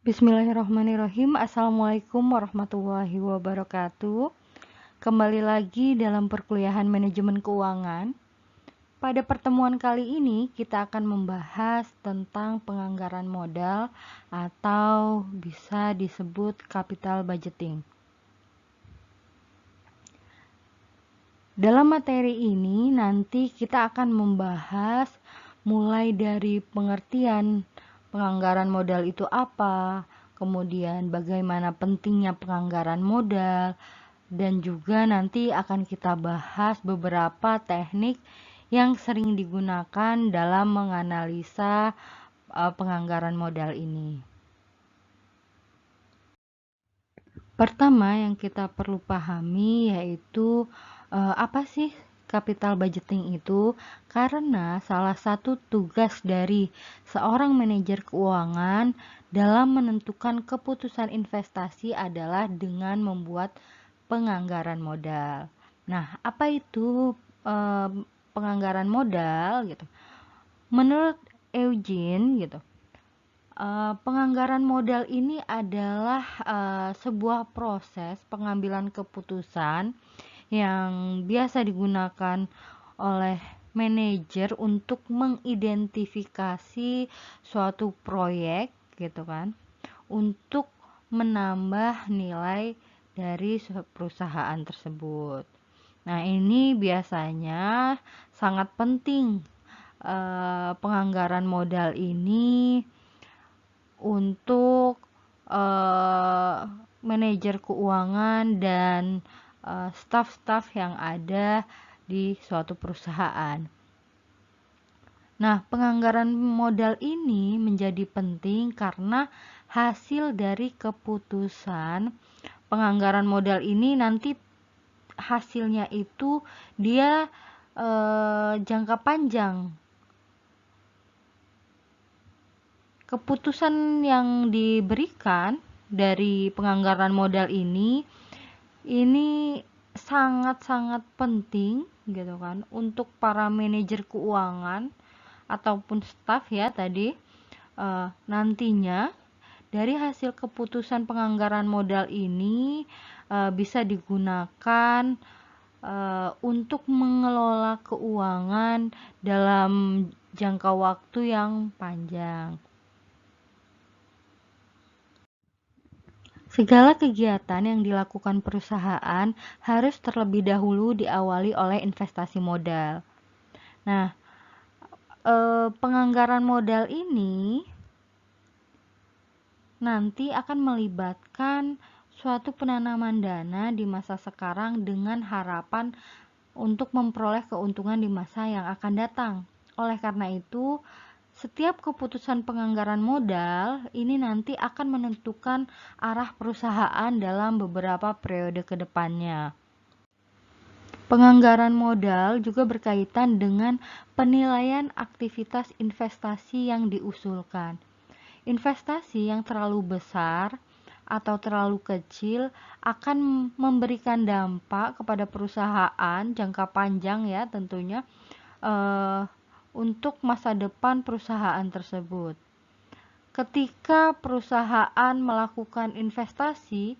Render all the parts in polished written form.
Bismillahirrahmanirrahim. Assalamualaikum warahmatullahi wabarakatuh. Kembali lagi dalam perkuliahan manajemen keuangan. Pada pertemuan kali ini kita akan membahas tentang penganggaran modal atau bisa disebut capital budgeting. Dalam materi ini nanti kita akan membahas mulai dari pengertian penganggaran modal itu apa, kemudian bagaimana pentingnya penganggaran modal, dan juga nanti akan kita bahas beberapa teknik yang sering digunakan dalam menganalisa penganggaran modal ini. Pertama yang kita perlu pahami yaitu apa sih capital budgeting itu? Karena salah satu tugas dari seorang manajer keuangan dalam menentukan keputusan investasi adalah dengan membuat penganggaran modal. Nah, apa itu penganggaran modal gitu? Menurut Eugene gitu, penganggaran modal ini adalah sebuah proses pengambilan keputusan yang biasa digunakan oleh manajer untuk mengidentifikasi suatu proyek gitu kan, untuk menambah nilai dari perusahaan tersebut. Nah, ini biasanya sangat penting penganggaran modal ini untuk manajer keuangan dan staf-staf yang ada di suatu perusahaan. Nah, penganggaran modal ini menjadi penting karena hasil dari keputusan penganggaran modal ini nanti hasilnya itu dia jangka panjang. Keputusan yang diberikan dari penganggaran modal ini sangat-sangat penting gitu kan untuk para manajer keuangan ataupun staf ya tadi. Nantinya dari hasil keputusan penganggaran modal ini bisa digunakan untuk mengelola keuangan dalam jangka waktu yang panjang. Segala kegiatan yang dilakukan perusahaan harus terlebih dahulu diawali oleh investasi modal. Nah, penganggaran modal ini nanti akan melibatkan suatu penanaman dana di masa sekarang dengan harapan untuk memperoleh keuntungan di masa yang akan datang. Oleh karena itu, setiap keputusan penganggaran modal ini nanti akan menentukan arah perusahaan dalam beberapa periode ke depannya. Penganggaran modal juga berkaitan dengan penilaian aktivitas investasi yang diusulkan. Investasi yang terlalu besar atau terlalu kecil akan memberikan dampak kepada perusahaan jangka panjang ya tentunya untuk masa depan perusahaan tersebut. Ketika perusahaan melakukan investasi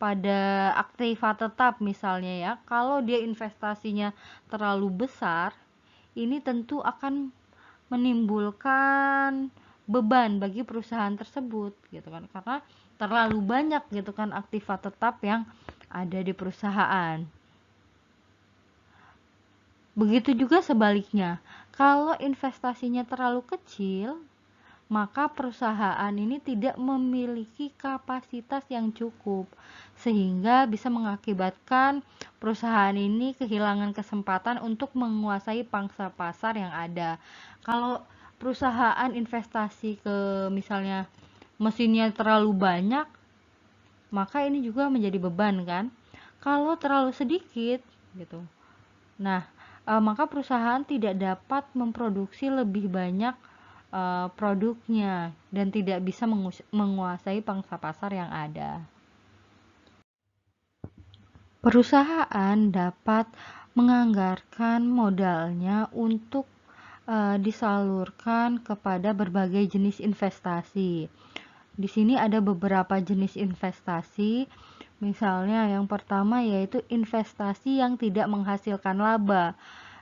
pada aktiva tetap misalnya ya, kalau dia investasinya terlalu besar, ini tentu akan menimbulkan beban bagi perusahaan tersebut gitu kan, karena terlalu banyak gitu kan aktiva tetap yang ada di perusahaan. Begitu juga sebaliknya, kalau investasinya terlalu kecil, maka perusahaan ini tidak memiliki kapasitas yang cukup sehingga bisa mengakibatkan perusahaan ini kehilangan kesempatan untuk menguasai pangsa pasar yang ada. Kalau perusahaan investasi ke misalnya mesinnya terlalu banyak, maka ini juga menjadi beban kan. Kalau terlalu sedikit gitu, nah maka perusahaan tidak dapat memproduksi lebih banyak produknya dan tidak bisa menguasai pangsa pasar yang ada. Perusahaan dapat menganggarkan modalnya untuk disalurkan kepada berbagai jenis investasi. Di sini ada beberapa jenis investasi. Misalnya yang pertama yaitu investasi yang tidak menghasilkan laba.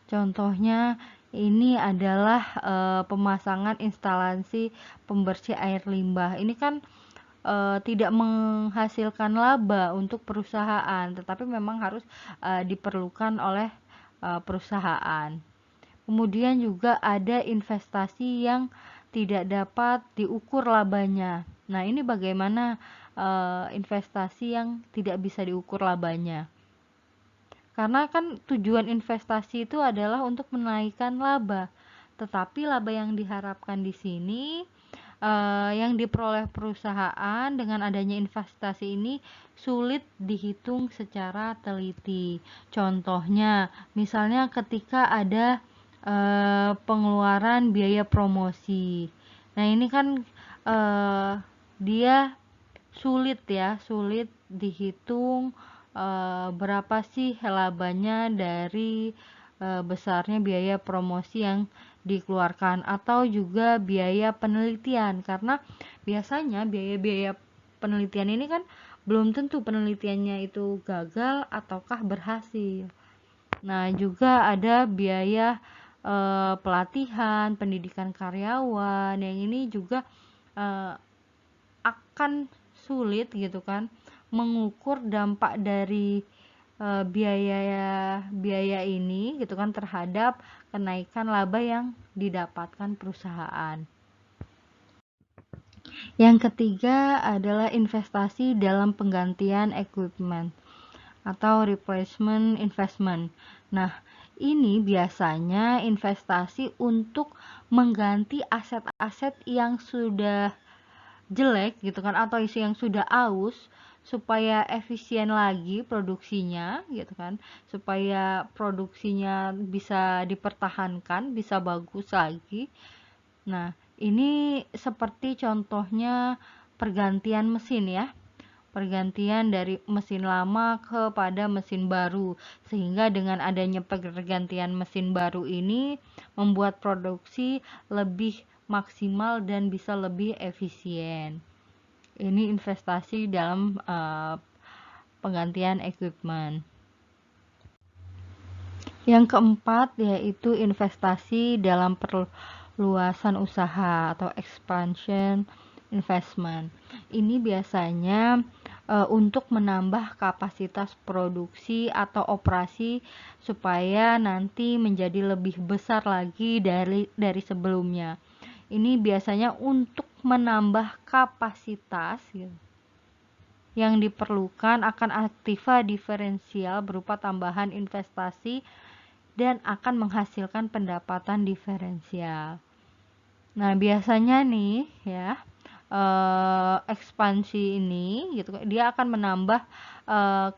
Contohnya ini adalah pemasangan instalasi pembersih air limbah. Ini kan tidak menghasilkan laba untuk perusahaan, tetapi memang harus diperlukan oleh perusahaan. Kemudian juga ada investasi yang tidak dapat diukur labanya. Nah, ini bagaimana investasi yang tidak bisa diukur labanya? Karena kan tujuan investasi itu adalah untuk menaikkan laba. Tetapi laba yang diharapkan di sini yang diperoleh perusahaan dengan adanya investasi ini sulit dihitung secara teliti. Contohnya, misalnya ketika ada pengeluaran biaya promosi. Nah, ini kan dia sulit dihitung berapa sih labanya dari besarnya biaya promosi yang dikeluarkan, atau juga biaya penelitian, karena biasanya biaya-biaya penelitian ini kan belum tentu penelitiannya itu gagal ataukah berhasil. Nah, juga ada biaya pelatihan, pendidikan karyawan, yang ini juga akan sulit gitu kan mengukur dampak dari biaya ini gitu kan terhadap kenaikan laba yang didapatkan perusahaan. Yang ketiga adalah investasi dalam penggantian equipment atau replacement investment. Nah, ini biasanya investasi untuk mengganti aset-aset yang sudah jelek gitu kan, atau isi yang sudah aus, supaya efisien lagi produksinya gitu kan, supaya produksinya bisa dipertahankan, bisa bagus lagi. Nah, ini seperti contohnya pergantian mesin ya, pergantian dari mesin lama kepada mesin baru, sehingga dengan adanya pergantian mesin baru ini membuat produksi lebih maksimal dan bisa lebih efisien. Ini investasi dalam penggantian equipment. Yang keempat yaitu investasi dalam perluasan usaha atau expansion investment. Ini biasanya untuk menambah kapasitas produksi atau operasi supaya nanti menjadi lebih besar lagi dari sebelumnya. Ini biasanya untuk menambah kapasitas gitu, yang diperlukan akan aktiva diferensial berupa tambahan investasi dan akan menghasilkan pendapatan diferensial. Nah, biasanya nih ya, ekspansi ini gitu, dia akan menambah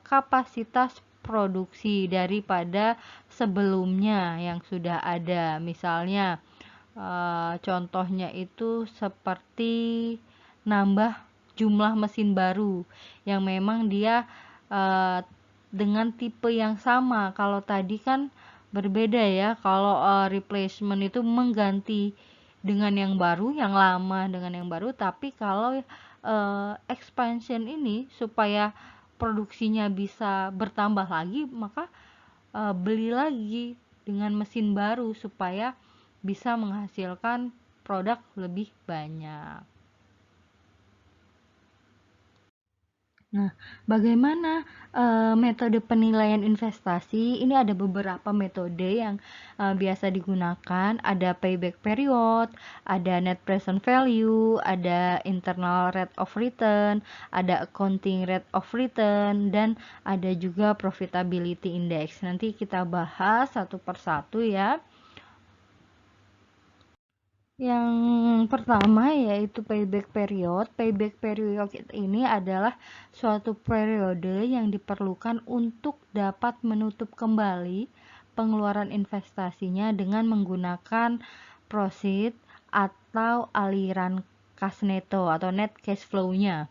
kapasitas produksi daripada sebelumnya yang sudah ada. Misalnya contohnya itu seperti nambah jumlah mesin baru yang memang dia dengan tipe yang sama. Kalau tadi kan berbeda ya, kalau replacement itu mengganti dengan yang baru, yang lama dengan yang baru. Tapi kalau expansion ini supaya produksinya bisa bertambah lagi, maka beli lagi dengan mesin baru supaya bisa menghasilkan produk lebih banyak. Nah, bagaimana metode penilaian investasi? Ini ada beberapa metode yang biasa digunakan. Ada payback period, ada net present value, ada internal rate of return, ada accounting rate of return, dan ada juga profitability index. Nanti kita bahas satu persatu ya. Yang pertama yaitu payback period. Payback period ini adalah suatu periode yang diperlukan untuk dapat menutup kembali pengeluaran investasinya dengan menggunakan proceed atau aliran kas neto atau net cash flow-nya.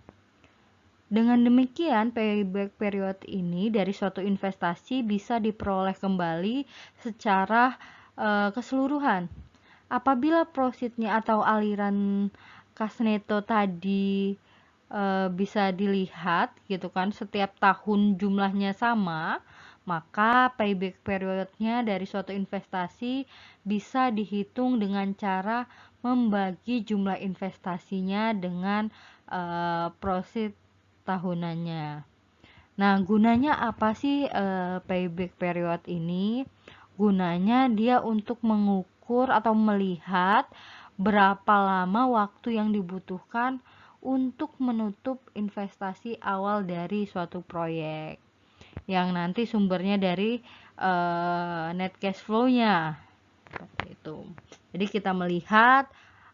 Dengan demikian, payback period ini dari suatu investasi bisa diperoleh kembali secara keseluruhan. Apabila proceednya atau aliran Kasneto tadi bisa dilihat gitu kan, setiap tahun jumlahnya sama, maka payback periodnya dari suatu investasi bisa dihitung dengan cara membagi jumlah investasinya dengan profit tahunannya. Nah, gunanya apa sih payback period ini? Gunanya dia untuk mengukur atau melihat berapa lama waktu yang dibutuhkan untuk menutup investasi awal dari suatu proyek yang nanti sumbernya dari net cash flow-nya seperti itu. Jadi kita melihat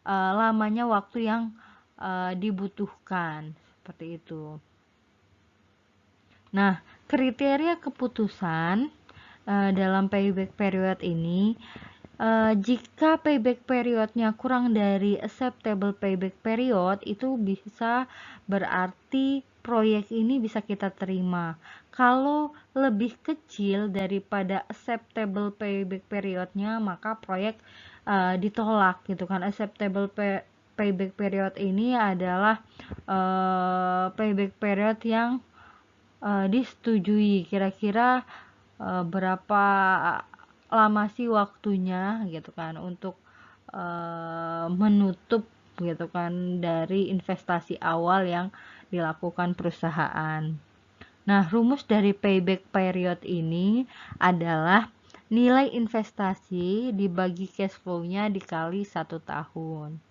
lamanya waktu yang dibutuhkan seperti itu. Nah, kriteria keputusan dalam payback period ini, jika payback periodnya kurang dari acceptable payback period, itu bisa berarti proyek ini bisa kita terima. Kalau lebih kecil daripada acceptable payback periodnya, maka proyek ditolak gitu kan. Acceptable payback period ini adalah payback period yang disetujui, kira-kira berapa lama sih waktunya gitu kan untuk menutup gitu kan dari investasi awal yang dilakukan perusahaan. Nah, rumus dari payback period ini adalah nilai investasi dibagi cash flow-nya dikali 1 tahun.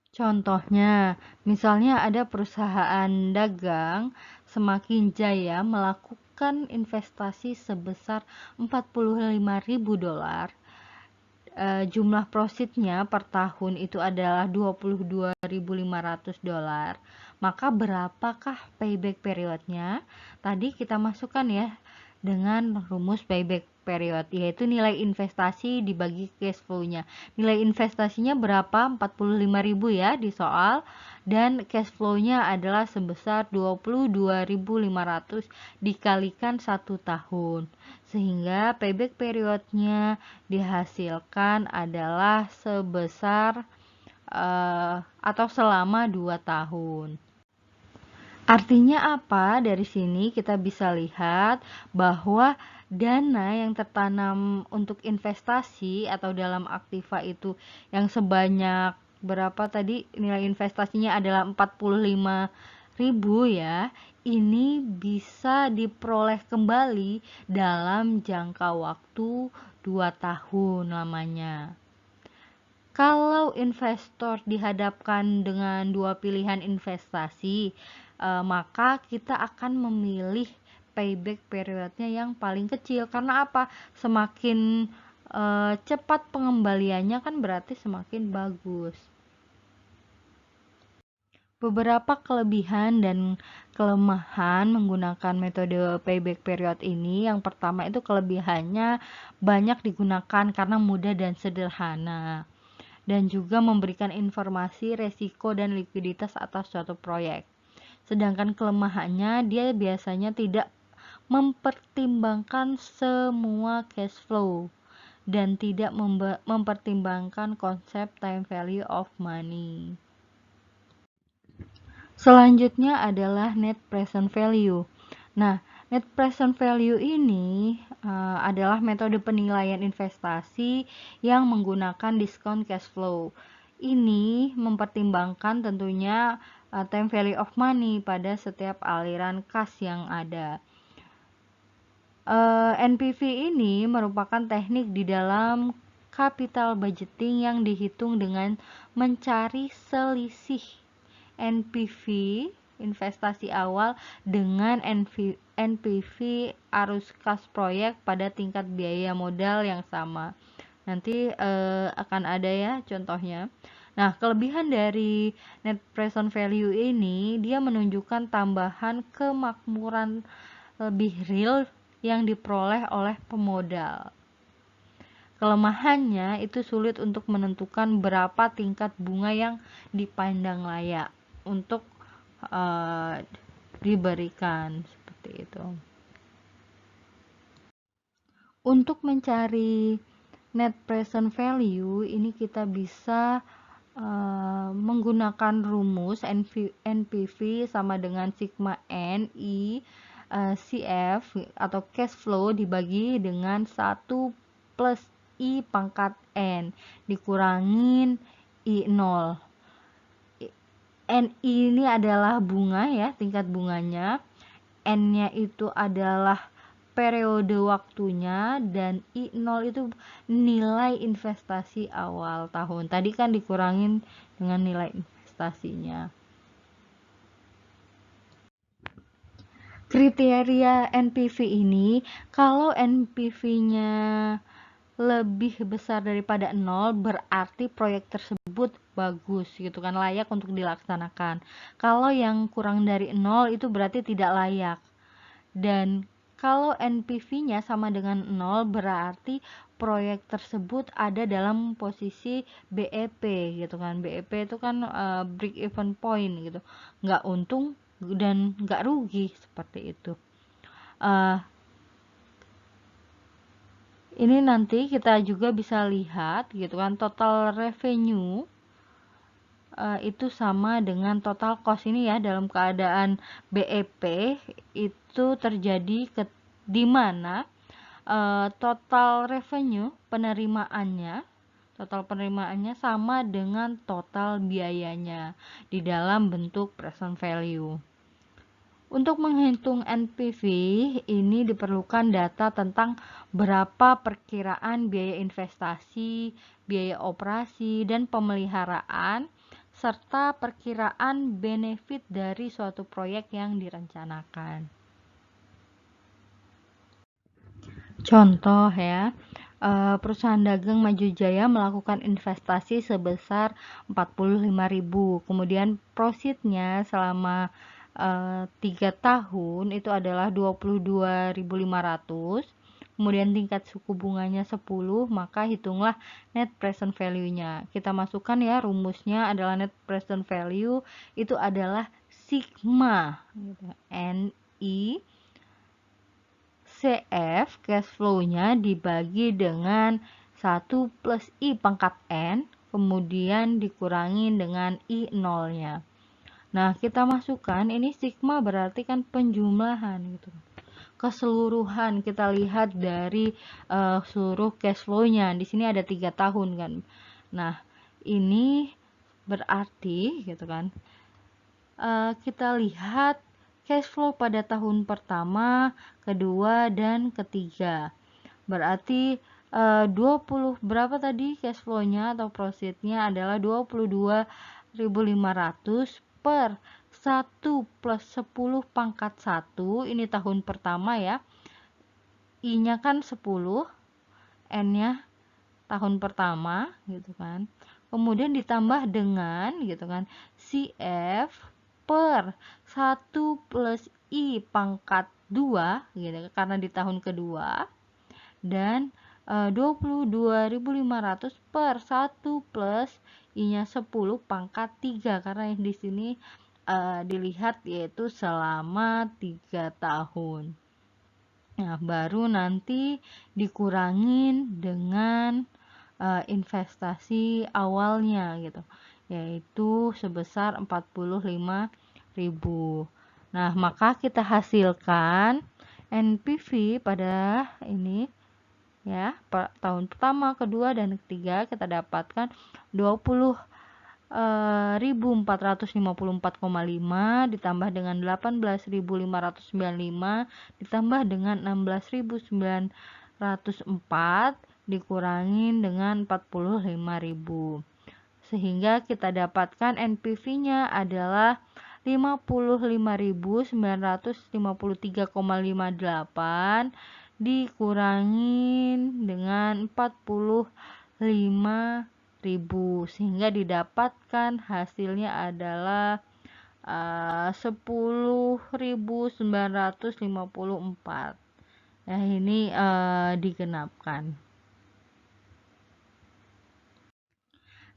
Contohnya, misalnya ada perusahaan dagang semakin jaya melakukan investasi sebesar $45.000. Jumlah profitnya per tahun itu adalah $22.500. Maka berapakah payback periodnya? Tadi kita masukkan ya dengan rumus payback period, yaitu nilai investasi dibagi cash flow-nya. Nilai investasinya berapa? 45.000 ya di soal, dan cash flow-nya adalah sebesar 22.500 dikalikan 1 tahun. Sehingga payback periodnya dihasilkan adalah sebesar atau selama 2 tahun. Artinya apa? Dari sini kita bisa lihat bahwa dana yang tertanam untuk investasi atau dalam aktiva itu yang sebanyak berapa tadi, nilai investasinya adalah 45.000 ya. Ini bisa diperoleh kembali dalam jangka waktu 2 tahun lamanya. Kalau investor dihadapkan dengan dua pilihan investasi, maka kita akan memilih payback periodnya yang paling kecil. Karena apa? Semakin cepat pengembaliannya kan berarti semakin bagus. Beberapa kelebihan dan kelemahan menggunakan metode payback period ini. Yang pertama itu kelebihannya banyak digunakan karena mudah dan sederhana, dan juga memberikan informasi resiko dan likuiditas atas suatu proyek. Sedangkan kelemahannya, dia biasanya tidak mempertimbangkan semua cash flow dan tidak mempertimbangkan konsep time value of money. Selanjutnya adalah net present value. Nah, net present value ini adalah metode penilaian investasi yang menggunakan diskon cash flow. Ini mempertimbangkan tentunya time value of money pada setiap aliran kas yang ada. NPV ini merupakan teknik di dalam capital budgeting yang dihitung dengan mencari selisih NPV investasi awal dengan NPV arus kas proyek pada tingkat biaya modal yang sama. Nanti akan ada ya contohnya. Nah, kelebihan dari net present value ini, dia menunjukkan tambahan kemakmuran lebih real yang diperoleh oleh pemodal. Kelemahannya itu sulit untuk menentukan berapa tingkat bunga yang dipandang layak untuk diberikan seperti itu. Untuk mencari net present value ini kita bisa menggunakan rumus NPV sama dengan sigma N I CF atau cash flow dibagi dengan 1 plus I pangkat N dikurangin I0. NI ini adalah bunga ya, tingkat bunganya. N-nya itu adalah periode waktunya, dan I0 itu nilai investasi awal tahun. Tadi kan dikurangin dengan nilai investasinya. Kriteria NPV ini, kalau NPV-nya lebih besar daripada 0 berarti proyek tersebut bagus gitu kan, layak untuk dilaksanakan. Kalau yang kurang dari 0 itu berarti tidak layak. Dan kalau NPV-nya sama dengan 0 berarti proyek tersebut ada dalam posisi BEP gitu kan. BEP itu kan break even point gitu, nggak untung dan nggak rugi, seperti itu. Ini nanti kita juga bisa lihat gitu kan, total revenue itu sama dengan total cost. Ini ya dalam keadaan BEP itu terjadi di mana total revenue penerimaannya sama dengan total biayanya di dalam bentuk present value. Untuk menghitung NPV ini diperlukan data tentang berapa perkiraan biaya investasi, biaya operasi, dan pemeliharaan, serta perkiraan benefit dari suatu proyek yang direncanakan. Contoh ya, perusahaan dagang Maju Jaya melakukan investasi sebesar 45.000, kemudian profitnya selama 3 tahun itu adalah 22.500, kemudian tingkat suku bunganya 10, maka hitunglah net present value-nya. Kita masukkan ya, rumusnya adalah net present value itu adalah sigma NI CF, cash flow-nya dibagi dengan 1 plus I pangkat N, kemudian dikurangi dengan I0-nya. Nah, kita masukkan, ini sigma berarti kan penjumlahan gitu. Keseluruhan kita lihat dari seluruh cash flow-nya. Di sini ada 3 tahun kan. Nah, ini berarti gitu kan. Kita lihat cash flow pada tahun pertama, kedua, dan ketiga. Berarti 20 berapa tadi cash flow-nya atau profit-nya adalah 22.500 per 1 plus 10 pangkat 1. Ini tahun pertama ya. I-nya kan 10, N-nya tahun pertama gitu kan. Kemudian ditambah dengan gitu kan CF per 1 plus I pangkat 2 gitu karena di tahun kedua, dan 22.500 per 1 plus I-nya 10 pangkat 3 karena di sini dilihat yaitu selama 3 tahun. Nah, baru nanti dikurangin dengan investasi awalnya gitu, yaitu sebesar 45.000. Nah, maka kita hasilkan NPV pada ini ya, tahun pertama, kedua, dan ketiga kita dapatkan 20.454,5 ditambah dengan 18.595 ditambah dengan 16.904 dikurangin dengan 45.000, sehingga kita dapatkan NPV-nya adalah 55.953,58 dikurangin dengan 45.000, sehingga didapatkan hasilnya adalah 10.954. Nah, ini digenapkan.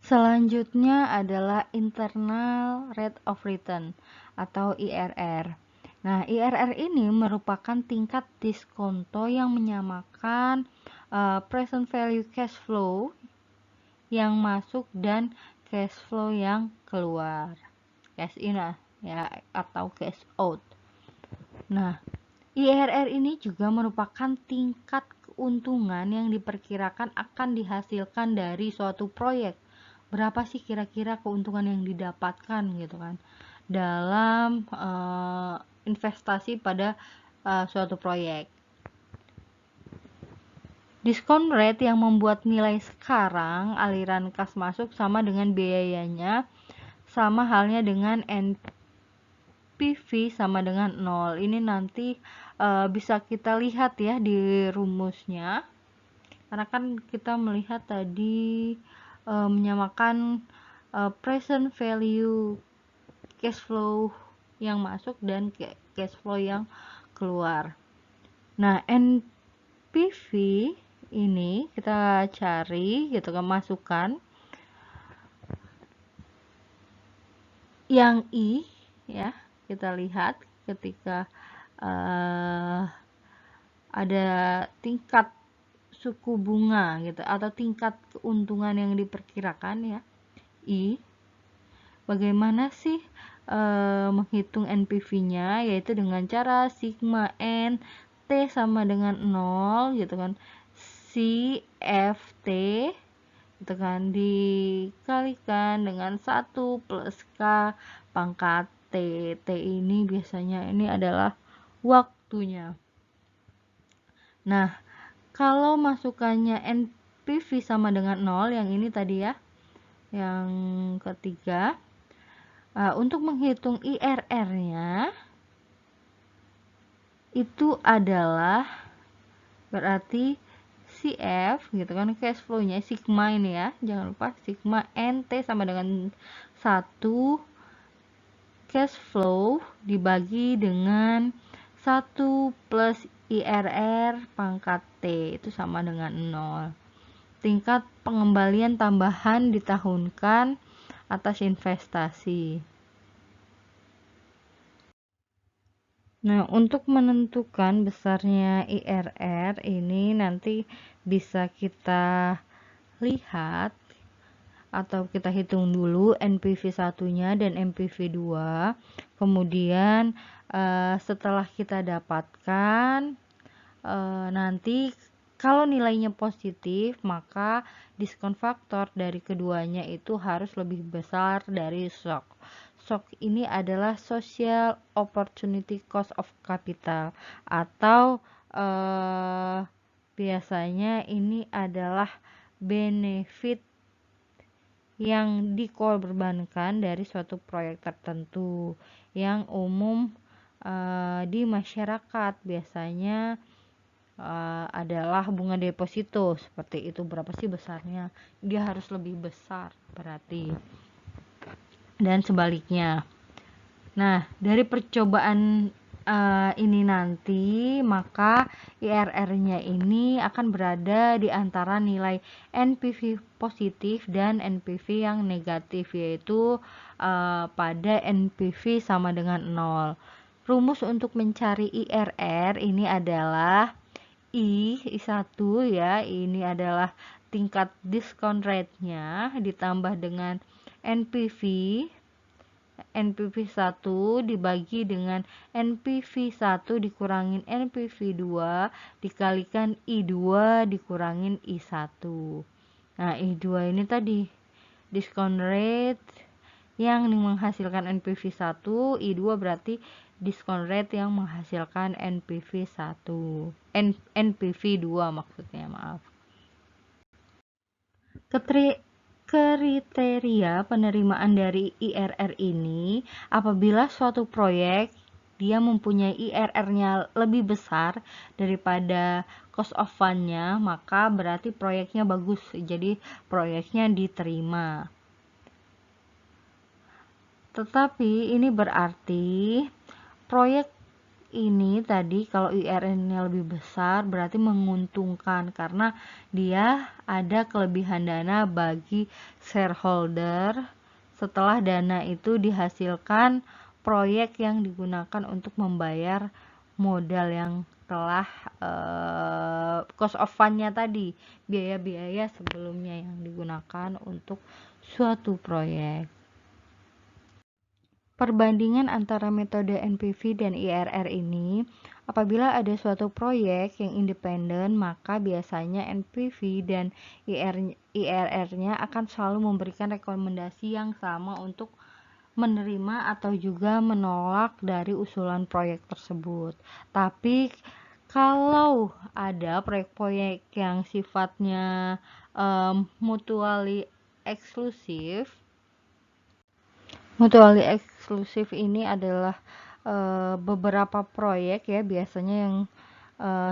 Selanjutnya adalah internal rate of return atau IRR. Nah, IRR ini merupakan tingkat diskonto yang menyamakan present value cash flow yang masuk dan cash flow yang keluar, cash in ya atau cash out. Nah, IRR ini juga merupakan tingkat keuntungan yang diperkirakan akan dihasilkan dari suatu proyek. Berapa sih kira-kira keuntungan yang didapatkan gitu kan dalam investasi pada suatu proyek. Diskon rate yang membuat nilai sekarang aliran kas masuk sama dengan biayanya, sama halnya dengan NPV sama dengan 0. Ini nanti bisa kita lihat ya di rumusnya, karena kan kita melihat tadi menyamakan present value cash flow yang masuk dan cash flow yang keluar. Nah, NPV ini kita cari gitu kan, masukkan yang I ya, kita lihat ketika ada tingkat suku bunga gitu atau tingkat keuntungan yang diperkirakan ya, I. Bagaimana sih menghitung NPV-nya, yaitu dengan cara sigma N T sama dengan 0 gitu kan, CFT gitu kan, dikalikan dengan 1 plus K pangkat T. T ini biasanya ini adalah waktunya. Nah, kalau masukannya NPV sama dengan 0, yang ini tadi ya, yang ketiga, untuk menghitung IRR-nya itu adalah berarti CF gitu kan, cash flow-nya sigma ini ya, jangan lupa sigma NT sama dengan 1 cash flow dibagi dengan 1 plus IRR pangkat T itu sama dengan 0. Tingkat pengembalian tambahan ditahunkan atas investasi. Nah, untuk menentukan besarnya IRR ini nanti bisa kita lihat atau kita hitung dulu NPV 1-nya dan NPV 2. Kemudian setelah kita dapatkan, nanti kalau nilainya positif, maka diskon faktor dari keduanya itu harus lebih besar dari shock. Shock ini adalah social opportunity cost of capital, atau biasanya ini adalah benefit yang dikorbankan dari suatu proyek tertentu yang umum di masyarakat biasanya adalah bunga deposito. Seperti itu. Berapa sih besarnya? Dia harus lebih besar berarti, dan sebaliknya. Nah, dari percobaan ini nanti, maka IRR-nya ini akan berada di antara nilai NPV positif dan NPV yang negatif, yaitu pada NPV sama dengan 0. Rumus untuk mencari IRR ini adalah I1 ya, ini adalah tingkat diskon rate-nya ditambah dengan NPV 1 dibagi dengan NPV 1 dikurangin NPV 2 dikalikan I2 dikurangin I1. Nah, I2 ini tadi diskon rate yang menghasilkan NPV 1, I2 berarti diskon rate yang menghasilkan NPV 1. NPV 2 maksudnya, maaf. Kriteria penerimaan dari IRR ini, apabila suatu proyek dia mempunyai IRR-nya lebih besar daripada cost of fund-nya, maka berarti proyeknya bagus, jadi proyeknya diterima. Tetapi ini berarti proyek ini tadi kalau IRR-nya lebih besar berarti menguntungkan karena dia ada kelebihan dana bagi shareholder setelah dana itu dihasilkan proyek yang digunakan untuk membayar modal yang setelah cost of fund-nya tadi, biaya-biaya sebelumnya yang digunakan untuk suatu proyek. Perbandingan antara metode NPV dan IRR ini, apabila ada suatu proyek yang independen, maka biasanya NPV dan IRR-nya akan selalu memberikan rekomendasi yang sama untuk menerima atau juga menolak dari usulan proyek tersebut. Tapi kalau ada proyek-proyek yang sifatnya mutually eksklusif ini adalah beberapa proyek ya, biasanya yang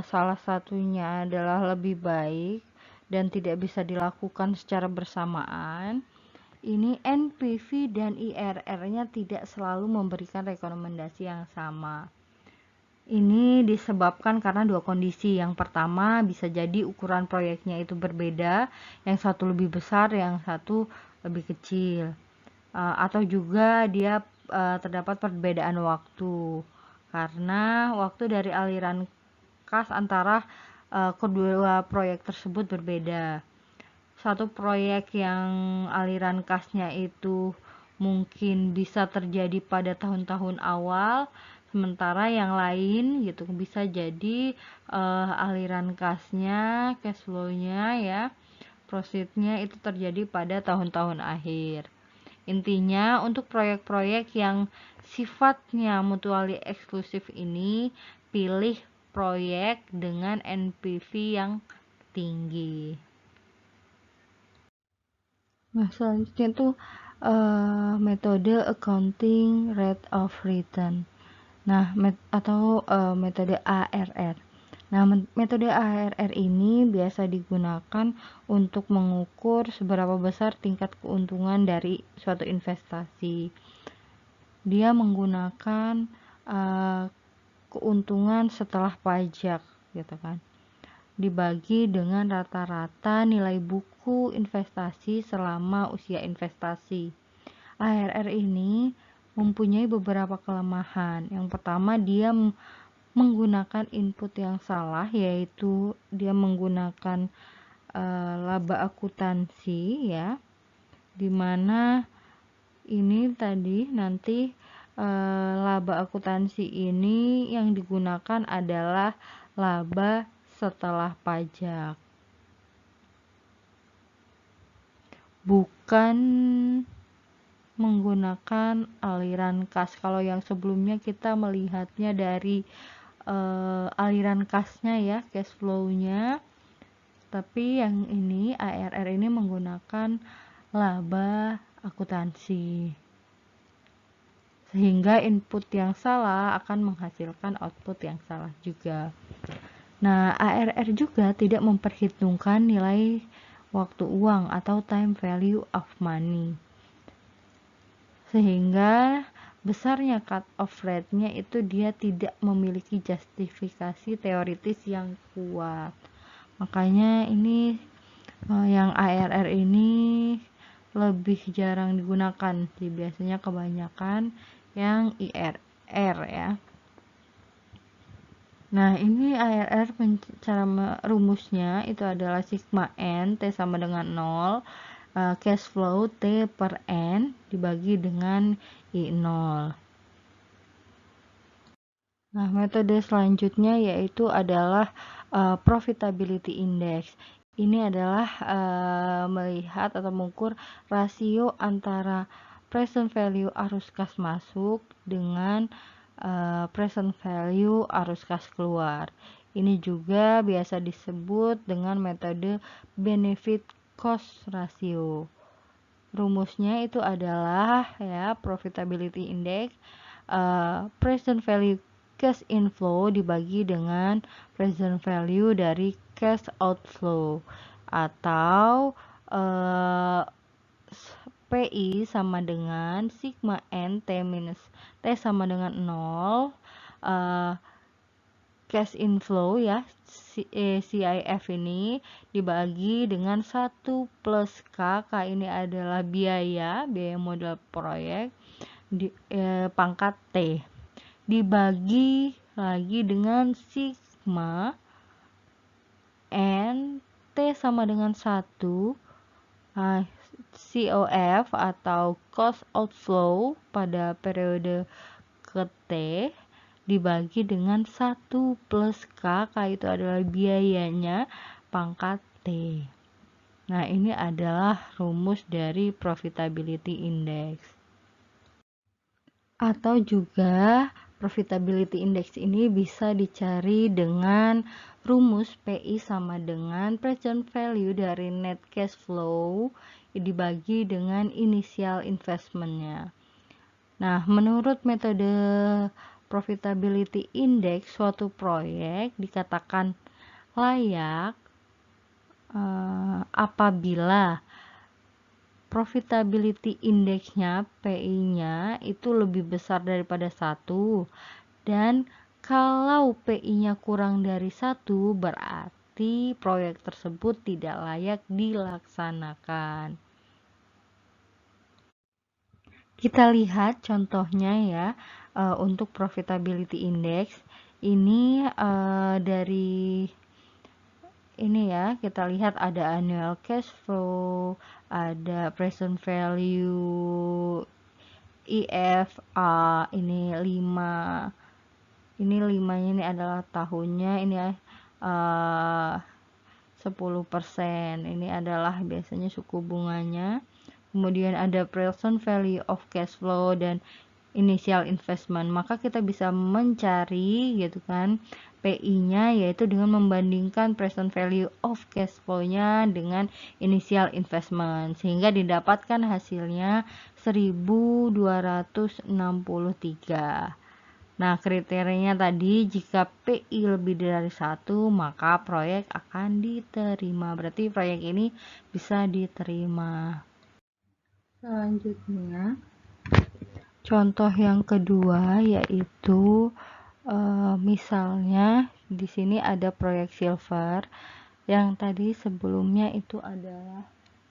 salah satunya adalah lebih baik dan tidak bisa dilakukan secara bersamaan. Ini NPV dan IRR-nya tidak selalu memberikan rekomendasi yang sama. Ini disebabkan karena dua kondisi. Yang pertama, bisa jadi ukuran proyeknya itu berbeda, yang satu lebih besar, yang satu lebih kecil. Atau juga dia terdapat perbedaan waktu, karena waktu dari aliran kas antara kedua proyek tersebut berbeda. Satu proyek yang aliran kasnya itu mungkin bisa terjadi pada tahun-tahun awal, sementara yang lain gitu bisa jadi aliran kasnya, cash flow-nya ya, profitnya itu terjadi pada tahun-tahun akhir. Intinya, untuk proyek-proyek yang sifatnya mutually eksklusif ini, pilih proyek dengan NPV yang tinggi. Nah, selanjutnya itu metode accounting rate of return. Nah, metode ARR. Nah, metode ARR ini biasa digunakan untuk mengukur seberapa besar tingkat keuntungan dari suatu investasi. Dia menggunakan keuntungan setelah pajak, gitu kan, dibagi dengan rata-rata nilai buku investasi selama usia investasi. ARR ini mempunyai beberapa kelemahan. Yang pertama, dia menggunakan input yang salah, yaitu dia menggunakan laba akuntansi ya, dimana ini tadi nanti laba akuntansi ini yang digunakan adalah laba setelah pajak, bukan menggunakan aliran kas. Kalau yang sebelumnya kita melihatnya dari aliran kasnya ya, cash flow-nya, tapi yang ini ARR ini menggunakan laba akuntansi, sehingga input yang salah akan menghasilkan output yang salah juga. Nah, ARR juga tidak memperhitungkan nilai waktu uang atau time value of money, sehingga besarnya cut off rate-nya itu dia tidak memiliki justifikasi teoritis yang kuat. Makanya ini yang ARR ini lebih jarang digunakan sih, biasanya kebanyakan yang IRR ya. Nah, ini ARR cara rumusnya itu adalah sigma N T sama dengan 0, cash flow T per N dibagi dengan I0. Nah, metode selanjutnya yaitu adalah profitability index. Ini adalah melihat atau mengukur rasio antara present value arus kas masuk dengan present value arus kas keluar. Ini juga biasa disebut dengan metode benefit cost ratio. Rumusnya itu adalah ya, profitability index present value cash inflow dibagi dengan present value dari cash outflow, atau PI sama dengan sigma N T minus T sama dengan 0, cash inflow ya, CIF ini dibagi dengan 1 plus K. K ini adalah biaya modal proyek, pangkat T, dibagi lagi dengan sigma sigma N T sama dengan 1, COF atau cost outflow pada periode ke T dibagi dengan 1 plus K itu adalah biayanya pangkat T. Nah, ini adalah rumus dari profitability index. Atau juga profitability index ini bisa dicari dengan rumus PI sama dengan present value dari net cash flow dibagi dengan initial investmentnya. Nah, menurut metode profitability index, suatu proyek dikatakan layak apabila profitability index-nya, PI-nya itu lebih besar daripada 1, dan kalau PI-nya kurang dari 1 berarti proyek tersebut tidak layak dilaksanakan. Kita lihat contohnya ya, untuk profitability index ini dari ini ya, kita lihat ada annual cash flow, ada present value, IFA, ini 5. Ini 5-nya ini adalah tahunnya, ini 10%. Ini adalah biasanya suku bunganya. Kemudian ada present value of cash flow dan initial investment. Maka kita bisa mencari gitu kan PI-nya, yaitu dengan membandingkan present value of cash flow-nya dengan initial investment, sehingga didapatkan hasilnya 1263. Nah, kriterianya tadi jika PI lebih dari 1 maka proyek akan diterima. Berarti proyek ini bisa diterima. Selanjutnya, contoh yang kedua yaitu misalnya di sini ada proyek silver, yang tadi sebelumnya itu adalah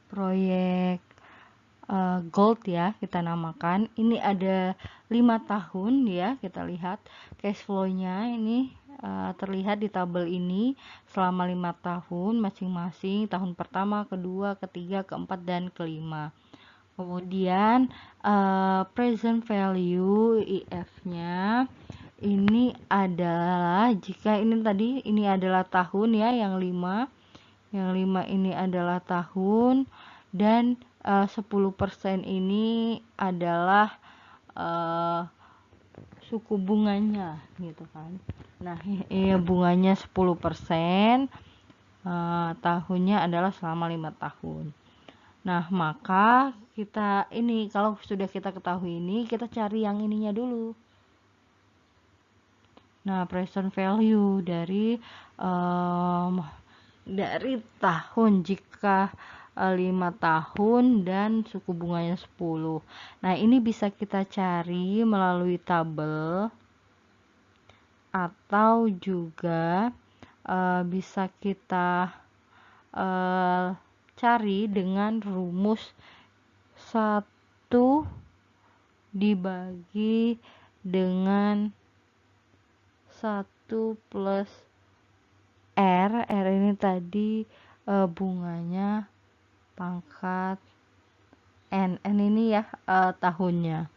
proyek gold ya, kita namakan. Ini ada 5 tahun ya, kita lihat cash flow-nya ini terlihat di tabel ini selama 5 tahun masing-masing, tahun pertama, kedua, ketiga, keempat, dan kelima. Kemudian present value IF-nya ini adalah, jika ini tadi ini adalah tahun ya, yang 5 ini adalah tahun, dan 10% ini adalah suku bunganya gitu kan. Nah, bunganya 10%, tahunnya adalah selama 5 tahun. Nah, maka kita ini kalau sudah kita ketahui ini, kita cari yang ininya dulu. Nah, present value dari tahun, jika 5 tahun dan suku bunganya 10. Nah, ini bisa kita cari melalui tabel atau juga bisa kita cari dengan rumus 1 dibagi dengan 1 plus R ini tadi bunganya pangkat N ini ya tahunnya.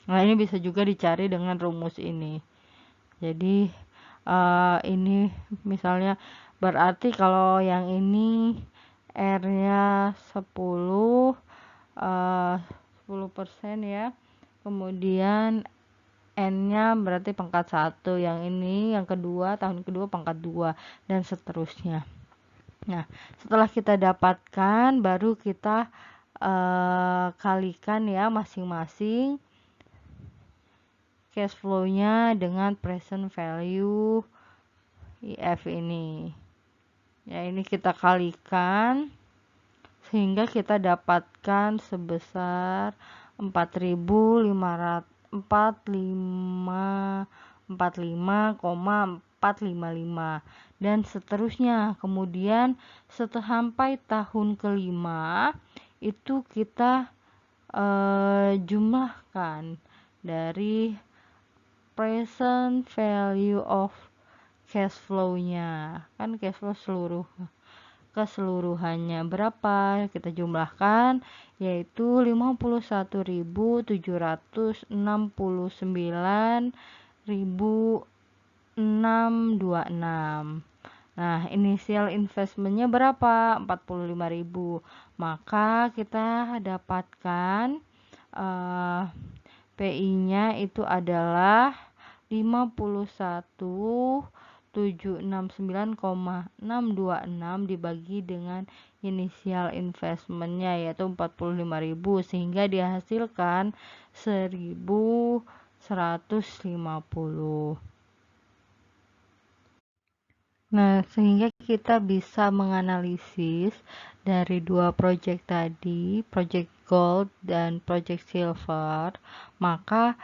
Nah, ini bisa juga dicari dengan rumus ini. Jadi ini misalnya berarti kalau yang ini R-nya 10%, 10% ya. Kemudian N-nya berarti pangkat 1, yang ini yang kedua, tahun kedua pangkat 2, dan seterusnya. Nah, setelah kita dapatkan baru kita kalikan ya masing-masing cash flow-nya dengan present value IF ini. Ya, ini kita kalikan sehingga kita dapatkan sebesar 4.455,455 dan seterusnya. Kemudian setelah sampai tahun kelima itu kita jumlahkan dari present value of cash flow-nya. Kan cash flow keseluruhannya berapa? Kita jumlahkan, yaitu 51.769.626. Nah, initial investmentnya berapa? 45.000. Maka kita dapatkan PI-nya itu adalah 51.769,626 dibagi dengan initial investmentnya yaitu 45.000, sehingga dihasilkan 1.150. Nah, sehingga kita bisa menganalisis dari dua project tadi, project gold dan project silver. Maka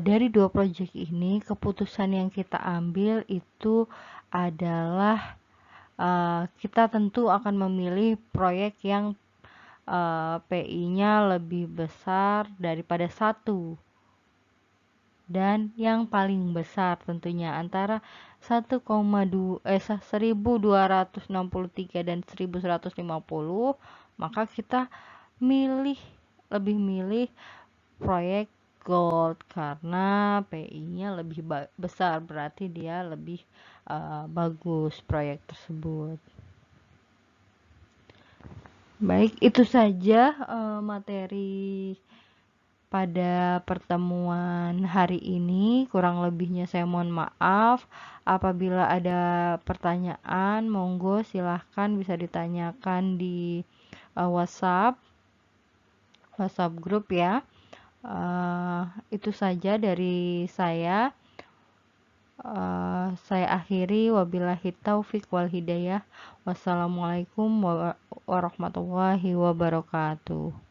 dari dua project ini, keputusan yang kita ambil itu adalah kita tentu akan memilih proyek yang PI-nya lebih besar daripada 1, dan yang paling besar tentunya antara 1.263 dan 1.150. Maka kita lebih milih proyek gold karena PI-nya lebih besar, berarti dia lebih bagus proyek tersebut. Baik, itu saja materi pada pertemuan hari ini. Kurang lebihnya saya mohon maaf. Apabila ada pertanyaan, monggo silahkan bisa ditanyakan di WhatsApp grup ya. Itu saja dari saya. Saya akhiri, wabillahi taufik wal hidayah. Wassalamualaikum warahmatullahi wabarakatuh.